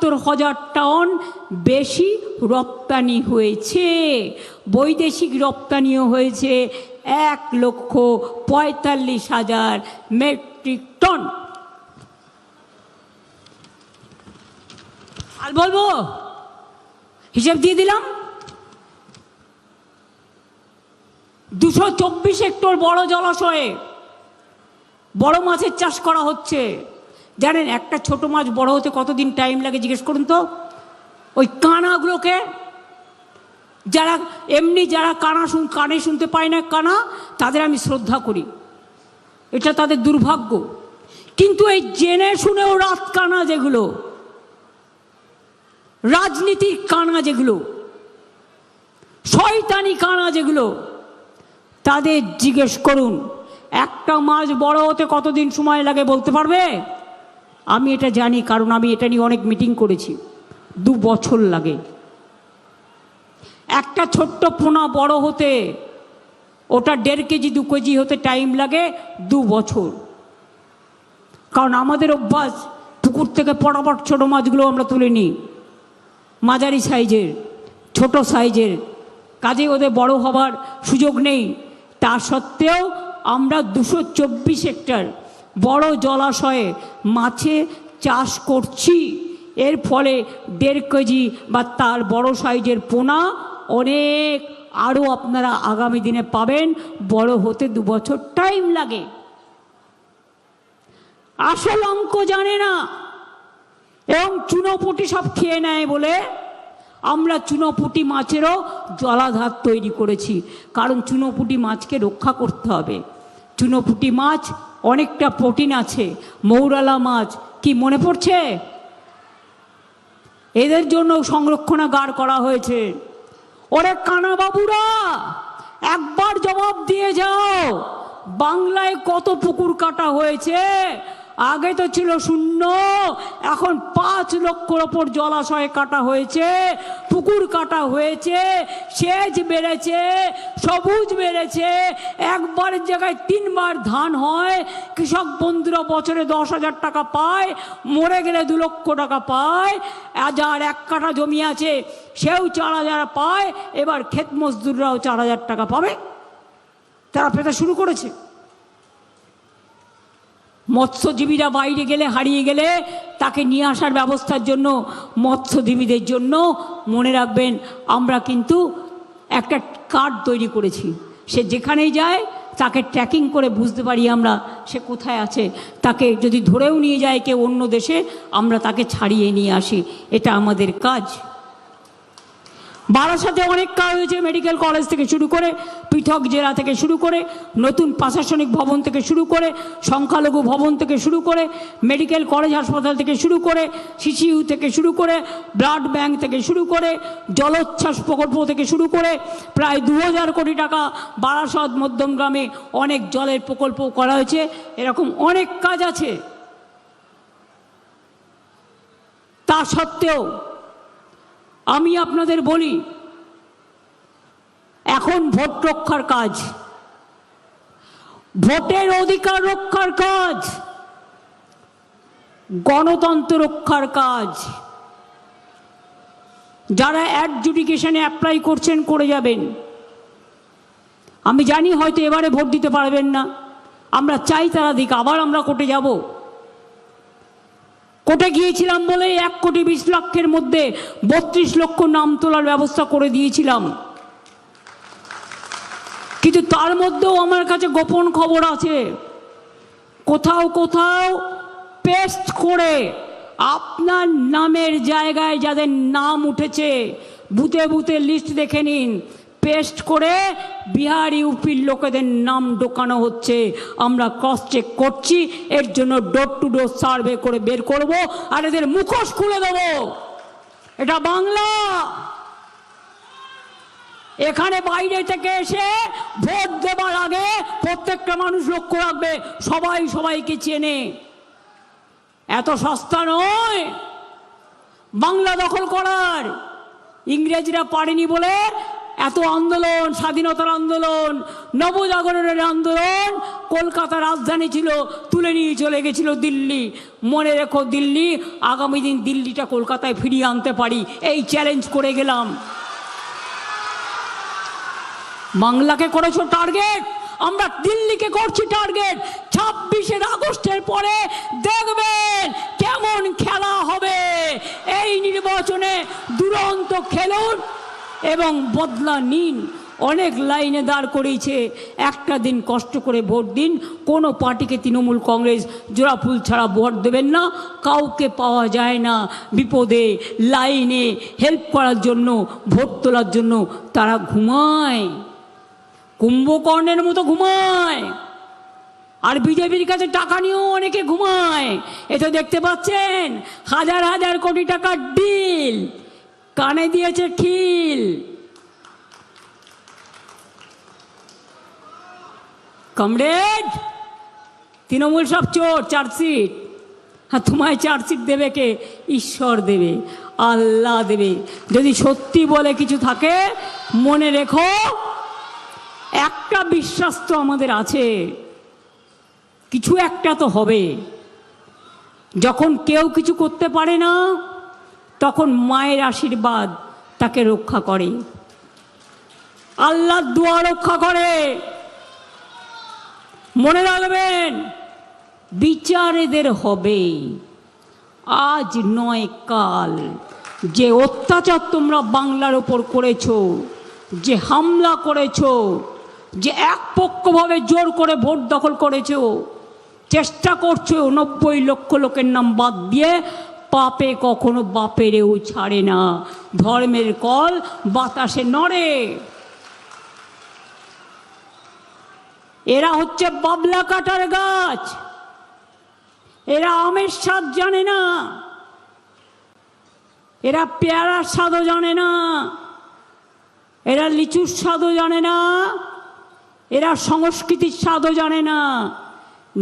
৭৫,০০০ ton বেশি রপ্তানি হয়েছে। বৈদেশিক রপ্তানিও হয়েছে ১,৪৫,০০০ মেট্রিক টন। আর বলবো হিসেব দিয়ে দিলাম। ২২৪ হেক্টর বড় জলাশয়ে বড় মাছের চাষ করা হচ্ছে। জানেন একটা ছোট মাছ বড় হতে কতদিন টাইম লাগে জিজ্ঞেস করুন তো। ওই কানাগুলোকে যারা এমনি যারা কানে শুনতে পায় না কানা, তাদের আমি শ্রদ্ধা করি, এটা তাদের দুর্ভাগ্য। কিন্তু এই জেনে শুনেও রাত কানা যেগুলো, রাজনীতির কানা যেগুলো, শয়তানি কানা যেগুলো, তাদের জিজ্ঞেস করুন একটা মাছ বড় হতে কতদিন সময় লাগে বলতে পারবে? আমি এটা জানি, কারণ আমি এটা নিয়ে অনেক মিটিং করেছি। 2 বছর লাগে একটা ছোট্ট পোনা বড় হতে। ওটা 1.5 কেজি 2 কেজি হতে টাইম লাগে 2 বছর। কারণ আমাদের অভ্যাস পুকুর থেকে পটাপট ছোটো মাছগুলো আমরা তুলে নিই, মাঝারি সাইজের ছোট সাইজের, কাজে ওদের বড় হবার সুযোগ নেই। তা সত্ত্বেও আমরা ২২৪ হেক্টর বড় জলাশয়ে মাছে চাষ করছি। এর ফলে 1.5 কেজি বা তার বড় সাইজের পোনা অনেক আরও আপনারা আগামী দিনে পাবেন। বড় হতে 2 বছর টাইম লাগে। আসল অঙ্ক জানে না এবং চুনোপুটি সব খেয়ে নেয় বলে আমরা চুনোপুটি মাছেরও জলাধার তৈরি করেছি। কারণ চুনোপুটি মাছকে রক্ষা করতে হবে। চুনোপুটি মাছ অনেকটা প্রোটিন আছে। মৌরালা মাছ কি মনে পড়ছে? এদের জন্য সংরক্ষণাগার করা হয়েছে। ওরে কানা বাবুরা, একবার জবাব দিয়ে যাও, বাংলায় কত পুকুর কাটা হয়েছে? আগে তো ছিল 0, এখন 5 লক্ষর ওপর জলাশয় কাটা হয়েছে, পুকুর কাটা হয়েছে, সেচ বেড়েছে, সবুজ বেড়েছে। একবারের জায়গায় 3 বার ধান হয়। কৃষক বন্ধুরা বছরে 10,000 টাকা পায়, মরে গেলে 2 লক্ষ টাকা পায়। যার 1 কাঠা জমি আছে সেও 4,000 পায়। এবার ক্ষেত মজদুররাও 4,000 টাকা পাবে। তারা পেতে শুরু করেছে। মৎস্যজীবীরা বাইরে গেলে, হারিয়ে গেলে তাকে নিয়ে আসার ব্যবস্থার জন্য মৎস্যজীবীদের জন্য মনে রাখবেন আমরা কিন্তু একটা কার্ড তৈরি করেছি। সে যেখানেই যায় তাকে ট্র্যাকিং করে বুঝতে পারি আমরা সে কোথায় আছে। তাকে যদি ধরেও নিয়ে যায় কেউ অন্য দেশে, আমরা তাকে ছাড়িয়ে নিয়ে আসি। এটা আমাদের কাজ। বারাসাতে অনেক কাজ হয়েছে। মেডিকেল কলেজ থেকে শুরু করে, পৃথক জেলা থেকে শুরু করে, নতুন প্রশাসনিক ভবন থেকে শুরু করে, সংখ্যালঘু ভবন থেকে শুরু করে, মেডিকেল কলেজ হাসপাতাল থেকে শুরু করে, সিসিইউ থেকে শুরু করে, ব্লাড ব্যাংক থেকে শুরু করে, জলোচ্ছ্বাস প্রকল্প থেকে শুরু করে প্রায় 2,000 কোটি টাকা বারাসত মধ্যমগ্রামে অনেক জলের প্রকল্প করা হয়েছে। এরকম অনেক কাজ আছে। তা সত্ত্বেও আমি আপনাদের বলি, এখন ভোট রক্ষার কাজ, ভোটের অধিকার রক্ষার কাজ, গণতন্ত্র রক্ষার কাজ। যারা অ্যাডজুডিকেশনে অ্যাপ্লাই করছেন করে যাবেন। আমি জানি হয়তো এবারে ভোট দিতে পারবেন না, আমরা চাই তারা দিক। আবার আমরা কোর্টে যাব। কোর্টে গিয়েছিলাম বলে 1,20,00,000-এর মধ্যে 32 লক্ষ নাম তোলার ব্যবস্থা করে দিয়েছিলাম। কিন্তু তার মধ্যেও আমার কাছে গোপন খবর আছে। কোথাও কোথাও পেস্ট করে আপনার নামের জায়গায় যাদের নাম উঠেছে, বুথে বুথে লিস্ট দেখে নিন, পেস্ট করে বিহার ইউপির লোকেদের নাম ঢোকানো হচ্ছে। আমরা ক্রস চেক করছি। এর জন্য ডোর টু ডোর সার্ভে করে বের করব আর এদের মুখোশ খুলে দেব। এটা বাংলা। এখানে বাইরে থেকে এসে ভোট দেবার আগে প্রত্যেকটা মানুষ লক্ষ্য রাখবে সবাই সবাইকে চেনে। এত সস্তা নয় বাংলা দখল করার। ইংরেজরা পারেনি বলে এত আন্দোলন, স্বাধীনতার আন্দোলন, নবজাগরণের আন্দোলন, কলকাতা রাজধানী ছিল, তুলে নিয়ে চলে গেছিল দিল্লি। মনে রেখো দিল্লি, আগামী দিন দিল্লিটা কলকাতায় ফিরিয়ে আনতে পারি, এই চ্যালেঞ্জ করে গেলাম। বাংলাকে করেছো টার্গেট, আমরা দিল্লিকে করছি টার্গেট। 26 আগস্টের পরে দেখবেন কেমন খেলা হবে। এই নির্বাচনে দুরন্ত খেলুন এবং বদলা নিন। অনেক লাইনে দাঁড় করিয়েছে, একটা দিন কষ্ট করে ভোট দিন। কোনো পার্টিকে তৃণমূল কংগ্রেস জোড়াফুল ছাড়া ভোট দেবেন না, কাউকে পাওয়া যায় না বিপদে লাইনে হেল্প করার জন্য, ভোট তোলার জন্য। তারা ঘুমায়, কুম্ভকর্ণের মতো ঘুমায়। আর বিজেপির কাছে টাকা নিয়েও অনেকে ঘুমায়। এ তো দেখতে পাচ্ছেন, হাজার হাজার কোটি টাকার ডিল, কানে দিয়েছে খিল। কমরেড, তৃণমূল সব চোর, চার্জশিট। হ্যাঁ, তোমায় চার্জশিট দেবে কে? ঈশ্বর দেবে, আল্লাহ দেবে। যদি সত্যি বলে কিছু থাকে, মনে রেখো একটা বিশ্বাস তো আমাদের আছে, কিছু একটা তো হবে। যখন কেউ কিছু করতে পারে না, তখন মায়ের আশীর্বাদ তাকে রক্ষা করে, আল্লাহর দোয়া রক্ষা করে। মনে রাখবেন, বিচার এদের হবে, আজ নয় কাল। যে অত্যাচার তোমরা বাংলার ওপর করেছো, যে হামলা করেছো, যে একপক্ষভাবে জোর করে ভোট দখল করেছো, চেষ্টা করছো 90 লক্ষ লোকের নাম বাদ দিয়ে, পাপে কখনো বাপেরেও ছাড়ে না। ধর্মের কল বাতাসে নড়ে। এরা হচ্ছে বাবলা কাটার গাছ। এরা আমের স্বাদ জানে না, এরা পেয়ারার স্বাদও জানে না, এরা লিচুর স্বাদও জানে না, এরা সংস্কৃতির স্বাদও জানে না।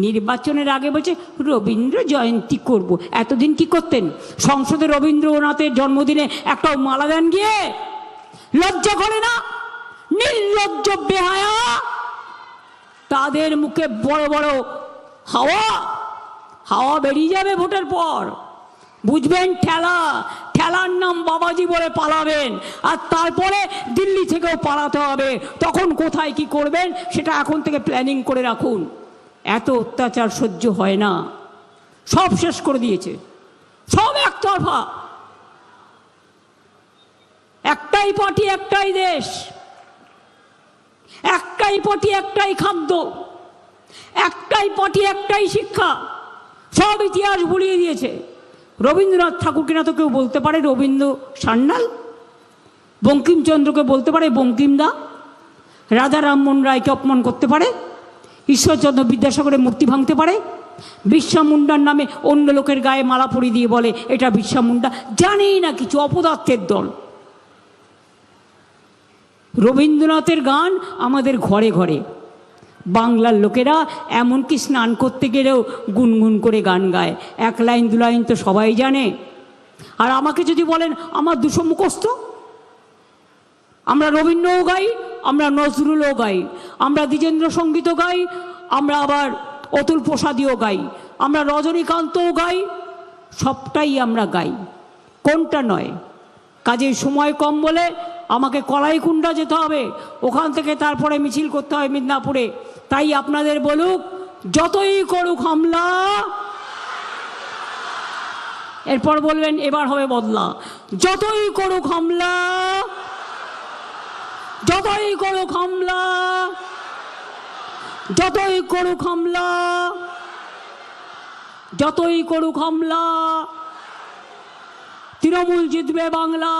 নির্বাচনের আগে বলছে রবীন্দ্র জয়ন্তী করব। এতদিন কি করতেন? সংসদে রবীন্দ্রনাথের জন্মদিনে একটা মালা দেন গিয়ে? লজ্জা করে না? নির্লজ্জ বেহায়া। তাদের মুখে বড় বড় হাওয়া, হাওয়া বেরিয়ে যাবে ভোটের পর। বুঝবেন ঠেলা, ঠেলার নাম বাবাজি বলে পালাবেন। আর তারপরে দিল্লি থেকেও পালাতে হবে। তখন কোথায় কি করবেন সেটা এখন থেকে প্ল্যানিং করে রাখুন। এত অত্যাচার সহ্য হয় না, সব শেষ করে দিয়েছে, সব একতরফা। একটাই পার্টি, একটাই দেশ, একটাই পার্টি, একটাই খাদ্য, একটাই পার্টি, একটাই শিক্ষা। সব ইতিহাস ভুলিয়ে দিয়েছে। রবীন্দ্রনাথ ঠাকুরকে না তো কেউ বলতে পারে রবীন্দ্র সান্যাল, বঙ্কিমচন্দ্রকে বলতে পারে বঙ্কিমদা, রাজা রামমোহন রায়কে অপমান করতে পারে, ঈশ্বরচন্দ্র বিদ্যাসাগরের মূর্তি ভাঙতে পারে, বিরসা মুন্ডার নামে অন্য লোকের গায়ে মালা পরিয়ে দিয়ে বলে এটা বিরসা মুন্ডা। জানেই না কিছু, অপদার্থের দল। রবীন্দ্রনাথের গান আমাদের ঘরে ঘরে। বাংলার লোকেরা এমনকি স্নান করতে গেলেও গুনগুন করে গান গায়। 1 লাইন 2 লাইন তো সবাই জানে। আর আমাকে যদি বলেন আমার 200 মুখস্থ, আমরা রবীন্দ্রও গাই, আমরা নজরুলও গাই, আমরা দ্বিজেন্দ্র সঙ্গীতও গাই, আমরা আবার অতুল প্রসাদীও গাই, আমরা রজনীকান্তও গাই, সবটাই আমরা গাই। কোনটা নয়? কাজের সময় কম বলে আমাকে কলাইকুণ্ডা যেতে হবে, ওখান থেকে তারপরে মিছিল করতে হয় মিদনাপুরে। তাই আপনাদের বলুক, যতই করুক হামলা, এরপর বলবেন এবার হবে বদলা। যতই করুক হামলা, যতই করুক হামলা, যতই করুক হামলা, যতই করুক হামলা, তৃণমূল জিতবে বাংলা,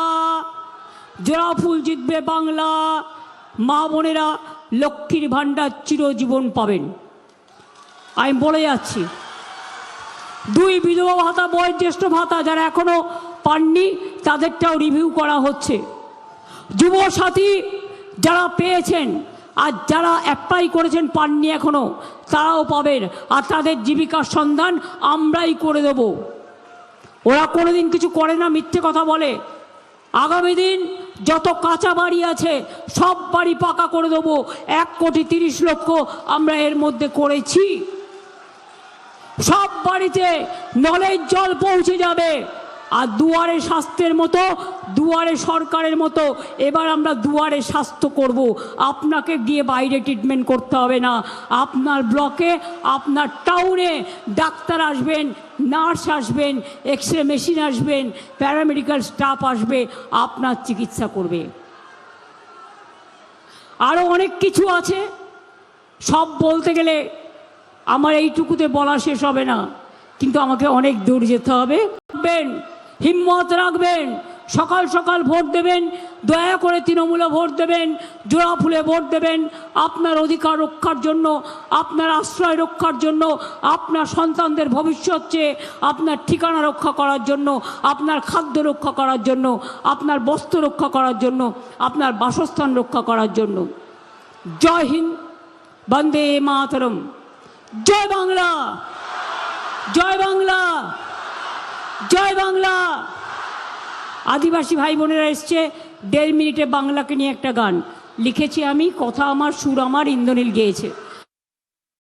জোড়াফুল জিতবে বাংলা। মা বোনেরা লক্ষ্মীর ভাণ্ডার চিরজীবন পাবেন। আমি বলে যাচ্ছি, 2 বিধবা ভাতা, বয়োজ্যেষ্ঠ ভাতা যারা এখনো পাননি তাদেরটাও রিভিউ করা হচ্ছে। যুবসাথী যারা পেয়েছেন আর যারা অ্যাপ্লাই করেছেন পাননি এখনো, তারাও পাবেন। আর তাদের জীবিকার সন্ধান আমরাই করে দেব। ওরা কোনোদিন কিছু করে না, মিথ্যে কথা বলে। আগামী দিন যত কাঁচা বাড়ি আছে সব বাড়ি পাকা করে দেবো। 1,30,00,000 আমরা এর মধ্যে করেছি। সব বাড়িতে নলের জল পৌঁছে যাবে। আর দুয়ারে স্বাস্থ্যের মতো, দুয়ারে সরকারের মতো এবার আমরা দুয়ারে স্বাস্থ্য করব। আপনাকে গিয়ে বাইরে ট্রিটমেন্ট করতে হবে না। আপনার ব্লকে, আপনার টাউনে ডাক্তার আসবেন, নার্স আসবেন, এক্স রে মেশিন আসবেন, প্যারামেডিক্যাল স্টাফ আসবে, আপনার চিকিৎসা করবে। আরও অনেক কিছু আছে, সব বলতে গেলে আমার এইটুকুতে বলা শেষ হবে না, কিন্তু আমাকে অনেক দূর যেতে হবে। হিম্মত রাখবেন, সকাল সকাল ভোট দেবেন, দয়া করে তৃণমূলে ভোট দেবেন, জোড়া ফুলে ভোট দেবেন। আপনার অধিকার রক্ষার জন্য, আপনার আশ্রয় রক্ষার জন্য, আপনার সন্তানদের ভবিষ্যৎ চেয়ে, আপনার ঠিকানা রক্ষা করার জন্য, আপনার খাদ্য রক্ষা করার জন্য, আপনার বস্ত্র রক্ষা করার জন্য, আপনার বাসস্থান রক্ষা করার জন্য। জয় হিন্দ, বন্দে মাতরম। জয় বাংলা, জয় বাংলা, জয় বাংলা। আদিবাসী ভাই বোনেরা এসছে, 1.5 মিনিটে বাংলাকে নিয়ে একটা গান লিখেছি আমি, কথা আমার, সুর আমার, ইন্দ্রনীল গেয়েছে।